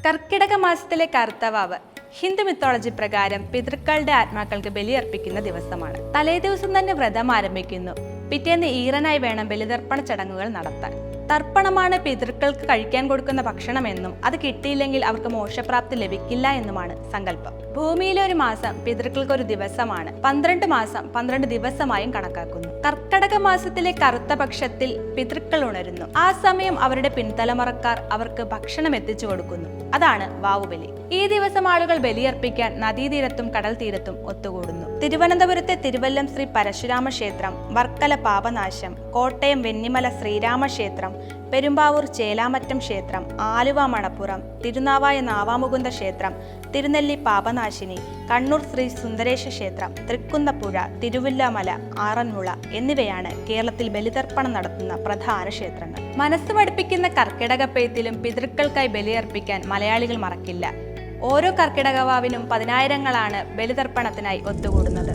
കർക്കിടക മാസത്തിലെ കറുത്തവാവ് ഹിന്ദു മിത്തോളജി പ്രകാരം പിതൃക്കളുടെ ആത്മാക്കൾക്ക് ബലിയർപ്പിക്കുന്ന ദിവസമാണ്. തലേദിവസം തന്നെ വ്രതം ആരംഭിക്കുന്നു. പിറ്റേന്ന് ഈറനായി വേണം ബലിതർപ്പണ ചടങ്ങുകൾ നടത്താൻ. തർപ്പണമാണ് പിതൃക്കൾക്ക് കഴിക്കാൻ കൊടുക്കുന്ന ഭക്ഷണമെന്നും അത് കിട്ടിയില്ലെങ്കിൽ അവർക്ക് മോക്ഷപ്രാപ്തി ലഭിക്കില്ല എന്നുമാണ് സങ്കല്പം. ഭൂമിയിലെ ഒരു മാസം പിതൃക്കൾക്ക് ഒരു ദിവസമാണ്. 12 മാസം 12 ദിവസമായും കണക്കാക്കുന്നു. കർക്കടക മാസത്തിലെ കറുത്ത പക്ഷത്തിൽ പിതൃക്കൾ ഉണരുന്നു. ആ സമയം അവരുടെ പിൻതലമുറക്കാർ അവർക്ക് ഭക്ഷണം എത്തിച്ചു കൊടുക്കുന്നു. അതാണ് വാവുബലി. ഈ ദിവസം ആളുകൾ ബലിയർപ്പിക്കാൻ നദീതീരത്തും കടൽ തീരത്തും ഒത്തുകൂടുന്നു. തിരുവനന്തപുരത്തെ തിരുവല്ലം ശ്രീ പരശുരാമ ക്ഷേത്രം, വർക്കല പാപനാശം, കോട്ടയം വെന്നിമല ശ്രീരാമക്ഷേത്രം, പെരുമ്പാവൂർ ചേലാമറ്റം ക്ഷേത്രം, ആലുവ മണപ്പുറം, തിരുനാവായ നാവാമുകുന്ദ ക്ഷേത്രം, തിരുനെല്ലി പാപനാശിനി, കണ്ണൂർ ശ്രീ സുന്ദരേശ ക്ഷേത്രം, തൃക്കുന്നപ്പുഴ, തിരുവല്ലമല, ആറന്മുള എന്നിവയാണ് കേരളത്തിൽ ബലിതർപ്പണം നടത്തുന്ന പ്രധാന ക്ഷേത്രങ്ങൾ. മനസ്സ് പഠിപ്പിക്കുന്ന കർക്കിടക പെയ്ത്തിലും പിതൃക്കൾക്കായി ബലിയർപ്പിക്കാൻ മലയാളികൾ മറക്കില്ല. ഓരോ കർക്കിടക വാവിനും 10,000ങ്ങളാണ് ബലിതർപ്പണത്തിനായി ഒത്തുകൂടുന്നത്.